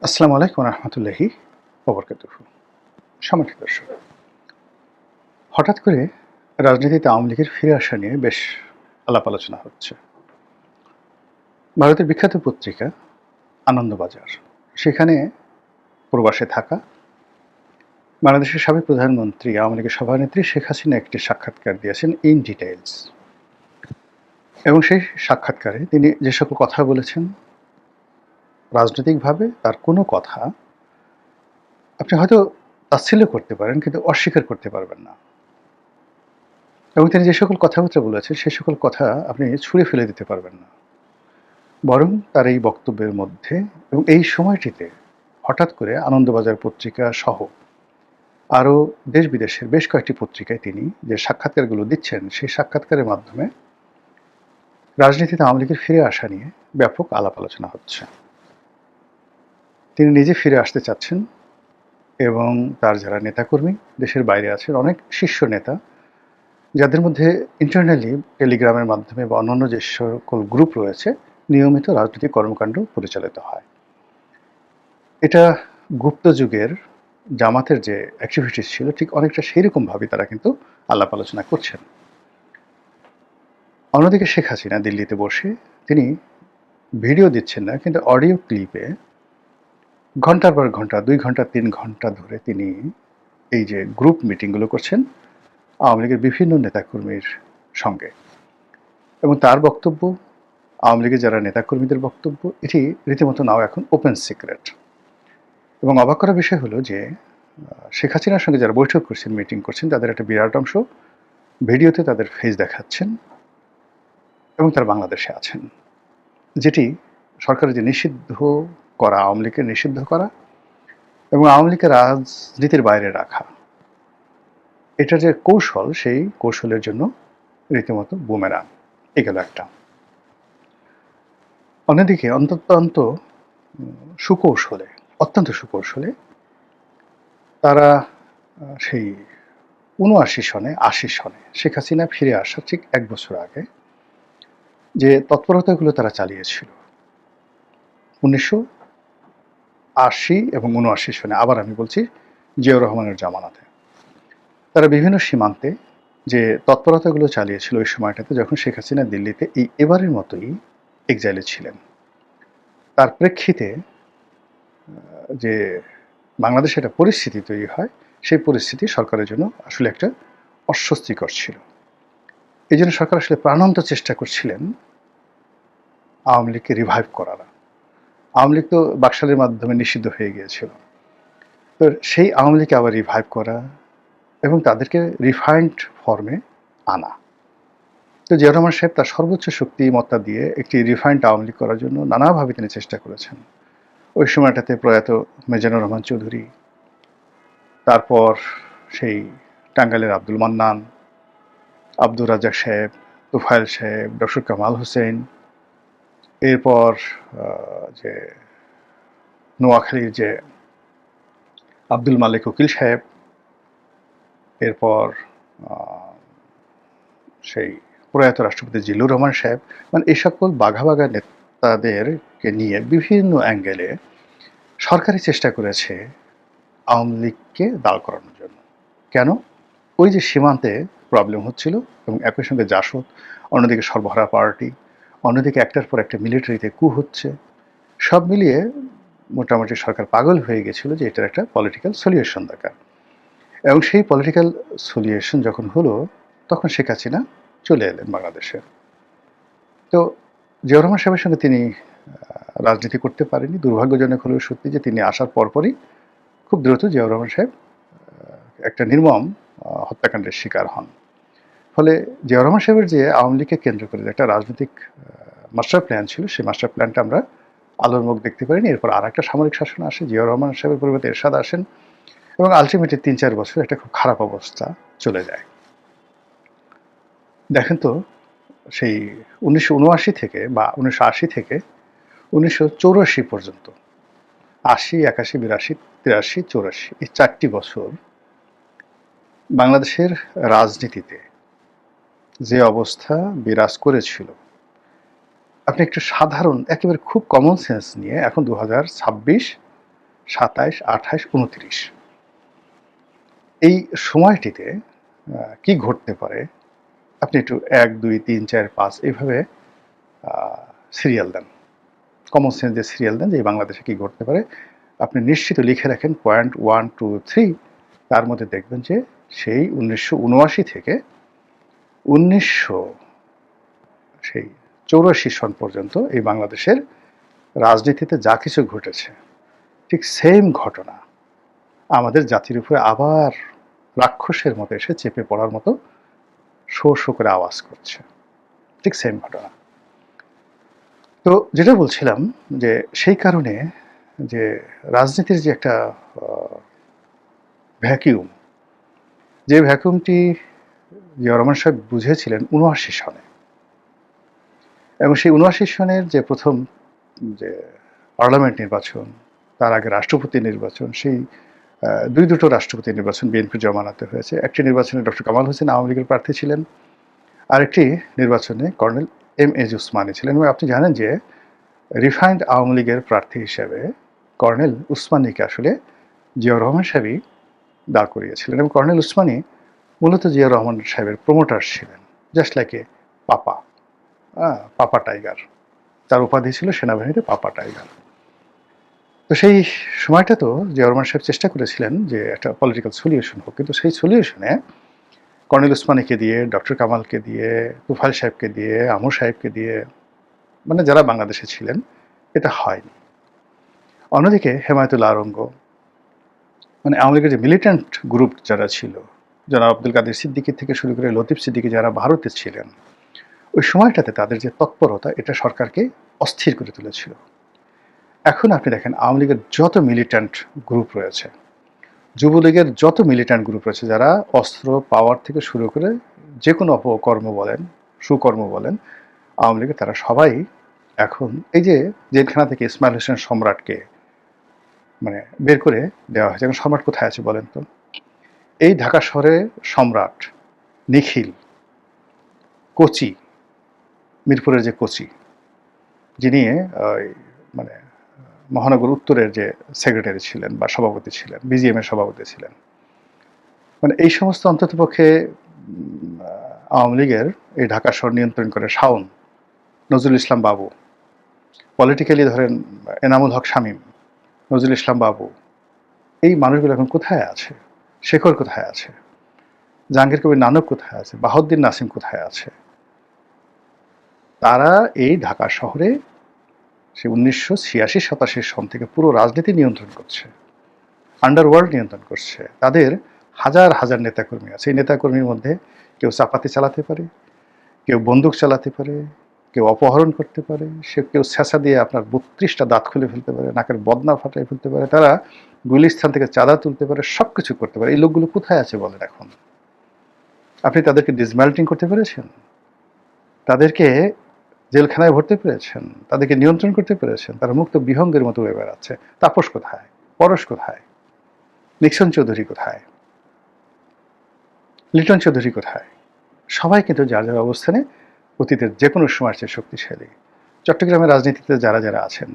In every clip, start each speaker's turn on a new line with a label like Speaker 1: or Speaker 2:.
Speaker 1: আসসালামু আলাইকুম রহমতুল্লাহি ওবরকাতুহু। সম্মানিত দর্শক, হঠাৎ করে রাজনীতিতে আওয়ামী লীগের ফিরে আসা নিয়ে বেশ আলাপ আলোচনা হচ্ছে। ভারতের বিখ্যাত পত্রিকা আনন্দবাজার, সেখানে প্রবাসে থাকা বাংলাদেশের সাবেক প্রধানমন্ত্রী আওয়ামী লীগের সভানেত্রী শেখ হাসিনা একটি সাক্ষাৎকার দিয়েছেন ইন ডিটেইলস। এবং সেই সাক্ষাৎকারে তিনি যে সকল কথা বলেছেন, রাজনৈতিকভাবে তার কোনো কথা আপনি হয়তো তাচ্ছিল্য করতে পারেন, কিন্তু অস্বীকার করতে পারবেন না। এবং তিনি যে সকল কথাবার্তা বলেছেন, সে সকল কথা আপনি ছুঁড়ে ফেলে দিতে পারবেন না। বরং তার এই বক্তব্যের মধ্যে এবং এই সময়টিতে হঠাৎ করে আনন্দবাজার পত্রিকা সহ আরও দেশ বিদেশের বেশ কয়েকটি পত্রিকায় তিনি যে সাক্ষাৎকারগুলো দিচ্ছেন, সেই সাক্ষাৎকারের মাধ্যমে রাজনীতিতে আওয়ামী লীগের ফিরে আসা নিয়ে ব্যাপক আলাপ আলোচনা হচ্ছে। তিনি নিজে ফিরে আসতে চাচ্ছেন এবং তার যারা নেতাকর্মী দেশের বাইরে আছেন, অনেক শীর্ষ নেতা, যাদের মধ্যে ইন্টারনালি টেলিগ্রামের মাধ্যমে বা অন্যান্য যে সকল গ্রুপ রয়েছে, নিয়মিত রাজনৈতিক কর্মকাণ্ড পরিচালিত হয়। এটা গুপ্ত যুগের জামাতের যে অ্যাক্টিভিটিস ছিল, ঠিক অনেকটা সেইরকমভাবেই তারা কিন্তু আলাপ আলোচনা করছেন। অন্যদিকে শেখ হাসিনা দিল্লিতে বসে তিনি ভিডিও দিচ্ছেন না, কিন্তু অডিও ক্লিপে ঘন্টার পর ঘন্টা, 2 ঘন্টা 3 ঘন্টা ধরে তিনি এই যে গ্রুপ মিটিংগুলো করছেন আওয়ামী লীগের বিভিন্ন নেতাকর্মীর সঙ্গে। এবং তার বক্তব্য, আওয়ামী লীগের যারা নেতাকর্মীদের বক্তব্য, এটি রীতিমতো নাও এখন ওপেন সিক্রেট। এবং অবাক করার বিষয় হলো যে শেখ হাসিনার সঙ্গে যারা বৈঠক করছেন, মিটিং করছেন, তাদের একটা বিরাট অংশ ভিডিওতে তাদের ফেস দেখাচ্ছেন এবং তারা বাংলাদেশে আছেন, যেটি সরকারের যে নিষিদ্ধ করা, আওয়ামী লীগকে নিষিদ্ধ করা এবং আওয়ামী লীগকে রাজনীতির বাইরে রাখা, এটা যে কৌশল, সেই কৌশলের জন্য রীতিমতো বুমেরাং। এ গেল একটা। অন্যদিকে অত্যন্ত সুকৌশলে তারা সেই ৭৯ সনে ৮০ সনে শেখ হাসিনা ফিরে আসার ঠিক ১ বছর আগে যে তৎপরতাগুলো তারা চালিয়েছিল ১৯৮০ এবং ৭৯ সনে, আবার আমি বলছি জিয়াউর রহমানের জামানাতে, তারা বিভিন্ন সীমান্তে যে তৎপরতাগুলো চালিয়েছিল ওই সময়টাতে, যখন শেখ হাসিনা দিল্লিতে এই এবারের মতোই এক্সাইলে ছিলেন, তার প্রেক্ষিতে যে বাংলাদেশে একটা পরিস্থিতি তৈরি হয়, সেই পরিস্থিতি সরকারের জন্য আসলে একটা অস্বস্তিকর ছিল। এই জন্য সরকার আসলে প্রাণান্ত চেষ্টা করছিলেন আওয়ামী লীগকে রিভাইভ করার। আওয়ামী লীগ তো বাকশালের মাধ্যমে নিষিদ্ধ হয়ে গিয়েছিল, তো সেই আওয়ামী লীগকে আবার রিভাইভ করা এবং তাদেরকে রিফাইন্ড ফর্মে আনা। তো জিয়াউর রহমান সাহেব তার সর্বোচ্চ শক্তিমত্তা দিয়ে একটি রিফাইন্ড আওয়ামী লীগ করার জন্য নানাভাবে তিনি চেষ্টা করেছেন। ওই সময়টাতে প্রয়াত মিজানুর রহমান চৌধুরী, তারপর সেই টাঙ্গাইলের আব্দুল মান্নান, আব্দুর রাজ্জাক সাহেব, তুফাইল সাহেব, ডক্টর কামাল হোসেন, এরপর যে নোয়াখালীর যে আব্দুল মালিক উকিল সাহেব, এরপর সেই প্রয়াত রাষ্ট্রপতি জিল্লুর রহমান সাহেব, মানে এই সকল বাঘা বাঘা নেতাদেরকে নিয়ে বিভিন্ন অ্যাঙ্গেলে সরকারি চেষ্টা করেছে আওয়ামী লীগকে দাঁড় করানোর জন্য। কেন? ওই যে সীমান্তে প্রবলেম হচ্ছিল এবং একই সঙ্গে জাসদ, অন্যদিকে সর্বহারা পার্টি, অন্যদিকে একটার পর একটা মিলিটারিতে কু হচ্ছে, সব মিলিয়ে মোটামুটি সরকার পাগল হয়ে গেছিল যে এটার একটা পলিটিক্যাল সলিউশন দরকার। এবং সেই পলিটিক্যাল সলিউশন যখন হলো, তখন শেখ হাসিনা চলে এলেন বাংলাদেশে। তো জিয়াউর রহমান সাহেবের সঙ্গে তিনি রাজনীতি করতে পারেনি। দুর্ভাগ্যজনক হলেও সত্যি যে তিনি আসার পরপরই খুব দ্রুত জিয়াউর রহমান সাহেব একটা নির্মম হত্যাকাণ্ডের শিকার হন। ফলে জিয়াউর রহমান সাহেবের যে আওয়ামী লীগকে কেন্দ্র করে একটা রাজনৈতিক মাস্টার প্ল্যান ছিল, সেই মাস্টার প্ল্যানটা আমরা আলোর মুখ দেখতে পারিনি। এরপর আর একটা সামরিক শাসন আসে, জিয়াউর রহমান সাহেবের পরিবর্তে এরশাদ আসেন এবং আলটিমেটলি ৩-৪ বছর একটা খুব খারাপ অবস্থা চলে যায়। দেখেন তো, সেই ১৯৭৯ থেকে বা ১৯৮০ থেকে ১৯৮৪ পর্যন্ত, ৮০, ৮১, ৮২, ৮৩, ৮৪, এই ৪টি বছর বাংলাদেশের রাজনীতিতে যে অবস্থা বিরাজ করেছিল, আপনি একটু সাধারণ একেবারে খুব কমন সেন্স নিয়ে, এখন ২০২৬ 27, 28, 29 এই সময়টিতে কি ঘটতে পারে আপনি একটু 1, 2, 3, 4, 5 এইভাবে সিরিয়াল দেন, কমন সেন্স দিয়ে সিরিয়াল দেন যে বাংলাদেশে কি ঘটতে পারে। আপনি নিশ্চিত লিখে রাখেন পয়েন্ট 1, 2, 3, তার মধ্যে দেখবেন যে সেই 1979 থেকে 1984 সন পর্যন্ত এই বাংলাদেশের রাজনীতিতে যা কিছু ঘটেছে ঠিক সেম ঘটনা আমাদের জাতির উপরে আবার রাক্ষসের মতো এসে চেপে পড়ার মতো শো শো করে আওয়াজ করছে, ঠিক সেম ঘটনা। তো যেটা বলছিলাম যে সেই কারণে যে রাজনীতির যে একটা ভ্যাকিউম, যে ভ্যাকুয়ামটি জিয়াউর রহমান সাহেব বুঝেছিলেন 79 সনে, এবং সেই 79 সনের যে প্রথম যে পার্লামেন্ট নির্বাচন, তার আগে রাষ্ট্রপতি নির্বাচন, সেই দুটো রাষ্ট্রপতি নির্বাচন বিএনপির জমানাতে হয়েছে। একটি নির্বাচনে ডক্টর কামাল হোসেন আওয়ামী লীগের প্রার্থী ছিলেন, আরেকটি নির্বাচনে কর্নেল M.A. উসমানী ছিলেন। এবং আপনি জানেন যে রিফাইন্ড আওয়ামী লীগের প্রার্থী হিসেবে কর্নেল উসমানীকে আসলে জিয়াউর রহমান সাহেবই দাঁড় করিয়েছিলেন, এবং কর্নেল উসমানী মূলত জিয়াউর রহমান সাহেবের প্রমোটার ছিলেন, just like a papa, papa tiger, তার উপাধি ছিল সেনাবাহিনীতে পাপা টাইগার। তো সেই সময়টা তো জিয়াউর রহমান সাহেব চেষ্টা করেছিলেন যে একটা পলিটিক্যাল সলিউশন হোক, কিন্তু সেই সলিউশনে কর্নেল উসমানীকে দিয়ে, ডক্টর কামালকে দিয়ে, তুফাইল সাহেবকে দিয়ে, আমর সাহেবকে দিয়ে, মানে যারা বাংলাদেশে ছিলেন, এটা হয়নি। অন্যদিকে হেমায়েতুল্লাহ আরঙ্গ, মানে আওয়ামী লীগের যে মিলিটেন্ট গ্রুপ যারা ছিল, জনাব আব্দুল কাদের সিদ্দিকী থেকে শুরু করে লতিফ সিদ্দিকী যারা ভারতে ছিলেন, ওই সময়টাতে তাদের যে তৎপরতা এটা সরকারকে অস্থির করে তুলেছিল। এখন আপনি দেখেন আওয়ামী লীগের যত মিলিট্যান্ট গ্রুপ রয়েছে, যুবলীগের যত মিলিট্যান্ট গ্রুপ রয়েছে, যারা অস্ত্র পাওয়ার থেকে শুরু করে যে কোনো অপকর্ম বলেন, সুকর্ম বলেন, আওয়ামী লীগের তারা সবাই এখন এই যে জেলখানা থেকে ইসমাইল হোসেন সম্রাটকে মানে বের করে দেওয়া হয়েছে। এখন সম্রাট কোথায় আছে বলেন তো? এই ঢাকা শহরে সম্রাট, নিখিল, কোচি, মিরপুরের যে কোচি, যিনি মানে মহানগর উত্তরের যে সেক্রেটারি ছিলেন বা সভাপতি ছিলেন, BGM এর সভাপতি ছিলেন, মানে এই সমস্ত অন্ততপক্ষে আওয়ামী লীগের এই ঢাকা শহর নিয়ন্ত্রণ করে শাওন, নজরুল ইসলাম বাবু, পলিটিক্যালি ধরেন এনামুল হক শামীম, নজরুল ইসলাম বাবু, এই মানুষগুলো এখন কোথায় আছে? শেখর কোথায় আছে? জাহাঙ্গীর কবির নানক কোথায় আছে? বাহাউদ্দিন নাসিম কোথায় আছে? তারা এই ঢাকা শহরে সে 1986-87 সন থেকে পুরো রাজনীতি নিয়ন্ত্রণ করছে, আন্ডারওয়ার্ল্ড নিয়ন্ত্রণ করছে। তাদের হাজার হাজার নেতাকর্মী আছে। এই নেতাকর্মীর মধ্যে কেউ চাপাতি চালাতে পারে, কেউ বন্দুক চালাতে পারে, কেউ অপহরণ করতে পারে, সে কেউ ছেঁচা দিয়ে আপনার 32টা দাঁত খুলে ফেলতে পারে, নাকের বদনা ফাটাই ফেলতে পারে, তারা গুলিস্থান থেকে চাঁদা তুলতে পারে, সব কিছু করতে পারে। এই লোকগুলো কোথায় আছে বলেন এখন? আপনি তাদেরকে ডিসম্যান্টলিং করতে পেরেছেন? তাদেরকে জেলখানায় ভরতে পেরেছেন? তাদেরকে নিয়ন্ত্রণ করতে পেরেছেন? তারা মুক্ত বিহঙ্গের মতো উড়ে বেড়াচ্ছে। তাপস কোথায়? পরশ কোথায়? নিক্সন চৌধুরী কোথায়? লিটন চৌধুরী কোথায়? সবাই কিন্তু যার যার অবস্থানে অতীতের যে কোনো সময়ের চেয়ে শক্তিশালী। চট্টগ্রামের রাজনীতিতে যারা যারা আছেন,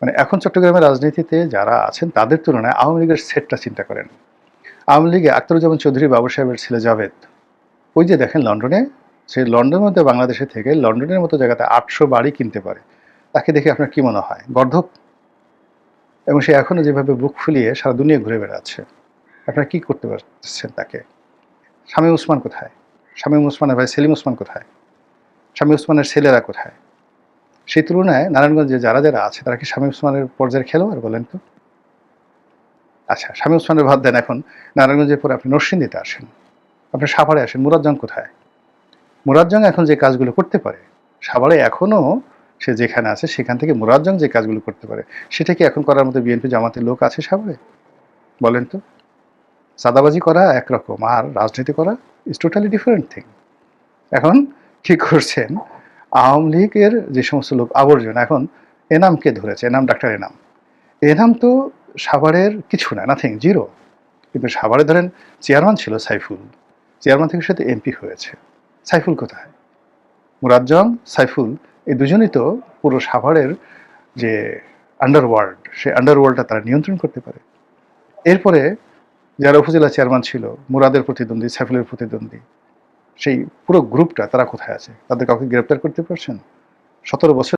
Speaker 1: মানে এখন চট্টগ্রামের রাজনীতিতে যারা আছেন তাদের তুলনায় আওয়ামী লীগের সেটটা চিন্তা করেন। আওয়ামী লীগে আখতারুজ্জামান চৌধুরী বাবু সাহেবের ছেলে জাভেদ, ওই যে দেখেন লন্ডনে, সে লন্ডনের মধ্যে বাংলাদেশে থেকে লন্ডনের মতো জায়গাতে 800 বাড়ি কিনতে পারে, তাকে দেখে আপনার কি মনে হয়? গর্ধব? এবং সে এখনো যেভাবে বুক ফুলিয়ে সারা দুনিয়া ঘুরে বেড়াচ্ছে, আপনারা কি করতে পারছেন তাকে? শামীম ওসমান কোথায়? শামীম ওসমানের ভাই সেলিম ওসমান কোথায়? শামীম ওসমানের ছেলেরা কোথায়? সেই তুলনায় নারায়ণগঞ্জে যারা যারা আছে তারা কি শামীম ওসমানের পর্যায়ের খেলোয়াড় বলেন তো? আচ্ছা, শামীম ওসমানের বাদ দেন, এখন নারায়ণগঞ্জের পরে আপনি নরসিংদীতে আসেন, আপনি সাভারে আসেন, মুরাজ্জং কোথায়? মুরাজ্জং এখন যে কাজগুলো করতে পারে, সাভারে এখনও সে যেখানে আছে সেখান থেকে মুরাজ্জং যে কাজগুলো করতে পারে, সেটা কি এখন করার মতো বিএনপি জামাতের লোক আছে সাভারে? বলেন তো? চাঁদাবাজি করা একরকম, আর রাজনীতি করা ইজ টোটালি ডিফারেন্ট থিং। এখন কি করছেন, আওয়ামী লীগের যে সমস্ত লোক আবর্জনা, এখন এনামকে ধরেছে, এনাম, ডাক্তার এনাম। এনাম তো সাভারের কিছু না, নাথিং, জিরো। কিন্তু সাভারে ধরেন চেয়ারম্যান ছিল সাইফুল, চেয়ারম্যান থেকে সাথে MP হয়েছে। সাইফুল কোথায়? মুরাজ্জং, সাইফুল, এই দুজনই তো পুরো সাভারের যে আন্ডারওয়ার্ল্ড, সেই আন্ডারওয়ার্ল্ডটা তারা নিয়ন্ত্রণ করতে পারে। এরপরে যারা উপজেলা চেয়ারম্যান ছিল, মুরাদের প্রতিদ্বন্দ্বী, সাইফুলের প্রতিদ্বন্দ্বী, সেই পুরো গ্রুপটা তারা কোথায় আছে? তাদের কাউকে গ্রেপ্তার করতে পারছেন? ১৭ বছর